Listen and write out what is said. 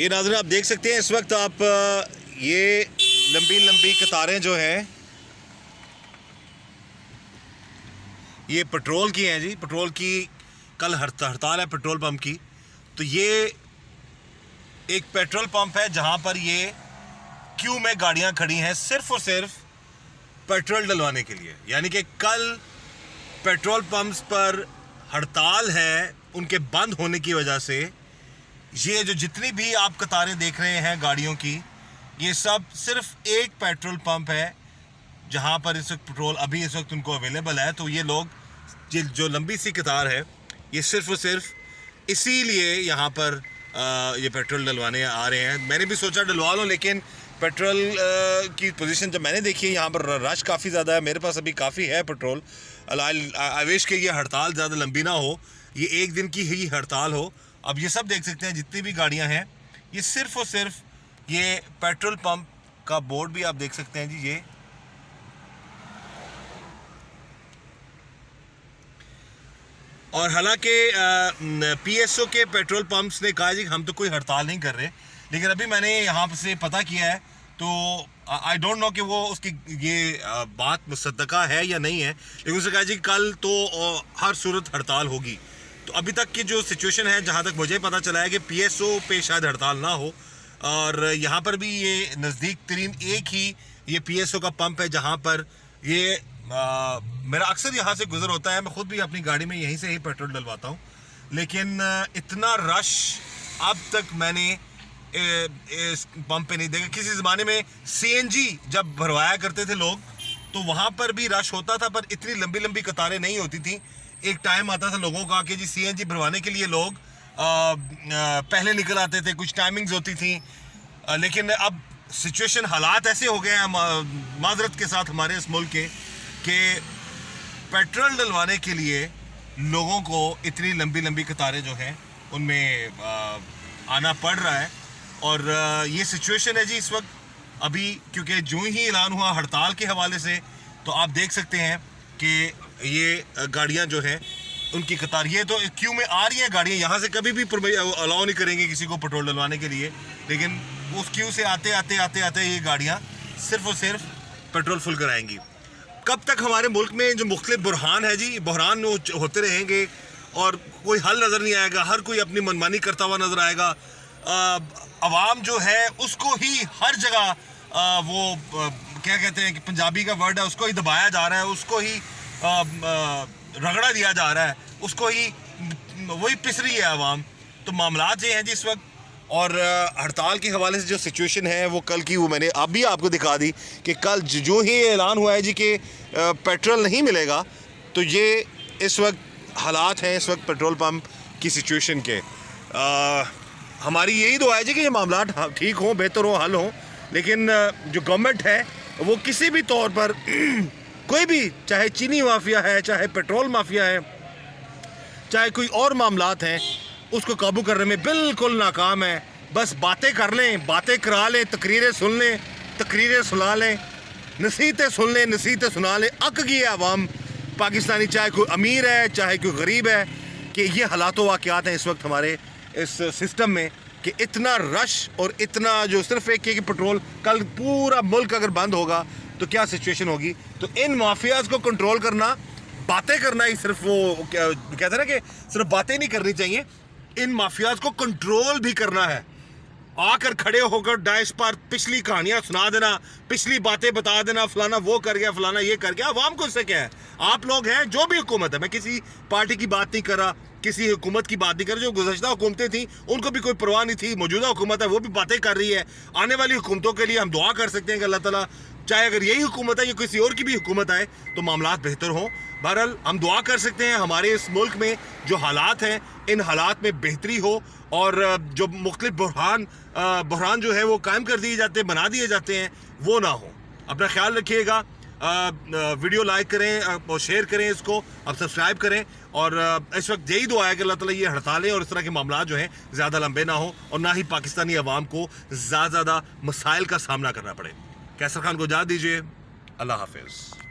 ये नाज़रीन आप देख सकते हैं इस वक्त आप ये लंबी लंबी कतारें जो हैं ये पेट्रोल की हैं जी। पेट्रोल की कल हड़ताल है पेट्रोल पंप की। तो ये एक पेट्रोल पंप है जहां पर ये क्यू में गाड़ियां खड़ी हैं सिर्फ और सिर्फ पेट्रोल डलवाने के लिए। यानी कि कल पेट्रोल पंप्स पर हड़ताल है, उनके बंद होने की वजह से ये जो जितनी भी आप कतारें देख रहे हैं गाड़ियों की, ये सब सिर्फ एक पेट्रोल पंप है जहां पर इस वक्त पेट्रोल अभी इस वक्त उनको अवेलेबल है। तो ये लोग जो लंबी सी कतार है ये सिर्फ और सिर्फ इसीलिए यहाँ पर ये पेट्रोल डलवाने आ रहे हैं। मैंने भी सोचा डलवा लूँ, लेकिन पेट्रोल की पोजीशन जब मैंने देखी है यहाँ पर रश काफ़ी ज़्यादा है। मेरे पास अभी काफ़ी है पेट्रोल। आई विश कि ये हड़ताल ज़्यादा लंबी ना हो, ये एक दिन की ही हड़ताल हो। अब ये सब देख सकते हैं जितनी भी गाड़ियाँ हैं ये सिर्फ और सिर्फ ये पेट्रोल पंप का बोर्ड भी आप देख सकते हैं जी। ये और हालांकि पीएसओ के पेट्रोल पंप्स ने कहा जी हम तो कोई हड़ताल नहीं कर रहे, लेकिन अभी मैंने यहाँ से पता किया है तो आई डोंट नो कि वो उसकी ये बात मुसद्दका है या नहीं है, लेकिन उसने कहा जी कल तो हर सूरत हड़ताल होगी। तो अभी तक की जो सिचुएशन है, जहाँ तक मुझे पता चला है कि पीएसओ पे शायद हड़ताल ना हो, और यहाँ पर भी ये नज़दीक तरीन एक ही ये पीएसओ का पंप है जहाँ पर ये मेरा अक्सर यहाँ से गुजर होता है। मैं खुद भी अपनी गाड़ी में यहीं से ही पेट्रोल डलवाता हूँ, लेकिन इतना रश अब तक मैंने इस पंप पे नहीं देखा। किसी ज़माने में सीएनजी जब भरवाया करते थे लोग तो वहाँ पर भी रश होता था, पर इतनी लंबी लंबी कतारें नहीं होती थी। एक टाइम आता था लोगों का कि जी सीएनजी भरवाने के लिए लोग पहले निकल आते थे, कुछ टाइमिंग्स होती थी। लेकिन अब सिचुएशन हालात ऐसे हो गए हैं माजरत के साथ हमारे इस मुल्क के कि पेट्रोल डलवाने के लिए लोगों को इतनी लंबी लंबी कतारें जो हैं उनमें आना पड़ रहा है। और ये सिचुएशन है जी इस वक्त अभी, क्योंकि जो ही ऐलान हुआ हड़ताल के हवाले से, तो आप देख सकते हैं कि ये गाड़ियां जो हैं उनकी कतार, ये तो क्यू में आ रही हैं गाड़ियां। यहाँ से कभी भी अलाउ नहीं करेंगे किसी को पेट्रोल डलवाने के लिए, लेकिन उस क्यू से आते आते आते आते ये गाड़ियां सिर्फ और सिर्फ पेट्रोल फुल कराएंगी। कब तक हमारे मुल्क में जो मुख्तलिफ बुरहान है जी, बुरहान होते रहेंगे और कोई हल नज़र नहीं आएगा, हर कोई अपनी मनमानी करता हुआ नज़र आएगा। अवाम जो है उसको ही हर जगह वो क्या कहते हैं कि पंजाबी का वर्ड है, उसको ही दबाया जा रहा है, उसको ही रगड़ा दिया जा रहा है, उसको ही वही पिस रही है अवाम। तो मामलात ये हैं जी इस वक्त। और हड़ताल के हवाले से जो सिचुएशन है वो कल की वो मैंने अभी आपको दिखा दी कि कल जो ही ऐलान हुआ है जी कि पेट्रोल नहीं मिलेगा, तो ये इस वक्त हालात हैं इस वक्त पेट्रोल पंप की सिचुएशन के। हमारी यही दुआ है जी कि ये मामला ठीक हों, बेहतर हो, हल हों। लेकिन जो गवर्नमेंट है वो किसी भी तौर पर कोई भी, चाहे चीनी माफिया है, चाहे पेट्रोल माफिया है, चाहे कोई और मामलात हैं, उसको काबू करने में बिल्कुल नाकाम है। बस बातें कर लें, बातें करा लें, तकरीरें सुन लें, तकरीरें सुना लें, नसीहतें सुन लें, नसीहतें सुना लें। अक गई है आवाम पाकिस्तानी, चाहे कोई अमीर है चाहे कोई गरीब है, कि ये हालात वाक़यात हैं इस वक्त हमारे इस सिस्टम में कि इतना रश और इतना जो सिर्फ एक पेट्रोल, कल पूरा मुल्क अगर बंद होगा तो क्या सिचुएशन होगी। तो इन माफियाज को कंट्रोल करना, बातें करना ही सिर्फ वो कहते हैं ना कि सिर्फ बातें नहीं करनी चाहिए, इन माफियाज को कंट्रोल भी करना है। आकर खड़े होकर डाइस पर पिछली कहानियां सुना देना, पिछली बातें बता देना, फलाना वो कर गया, फलाना ये कर गया। अवाम को इससे क्या है? आप लोग हैं, जो भी हुकूमत है, मैं किसी पार्टी की बात नहीं कर रहा, किसी हुकूमत की बात नहीं कर रहा। जो गुज़श्ता हुकूमतें थी उनको भी कोई परवाह नहीं थी, मौजूदा हुकूमत है वो भी बातें कर रही है। आने वाली हुकूमतों के लिए हम दुआ कर सकते हैं कि अल्लाह ताला, चाहे अगर यही हुकूमत है या किसी और की भी हुकूमत आए, तो मामलात बेहतर हों। बहरहाल हम दुआ कर सकते हैं हमारे इस मुल्क में जो हालात हैं, इन हालात में बेहतरी हो और जो मुख्तलिफ बुरहान जो है वो कायम कर दिए जाते हैं, बना दिए जाते हैं, वो ना हो। अपना ख्याल रखिएगा। वीडियो लाइक करें और शेयर करें, इसको अब सब्सक्राइब करें। और इस वक्त यही दुआ है कि अल्लाह ताला ये हड़तालें और इस तरह के मामला जो हैं ज़्यादा लंबे ना हो और ना ही पाकिस्तानी अवाम को ज़्यादा मसाइल का सामना करना पड़े। कैसर खान को इजाज़त दीजिए। अल्लाह हाफिज़।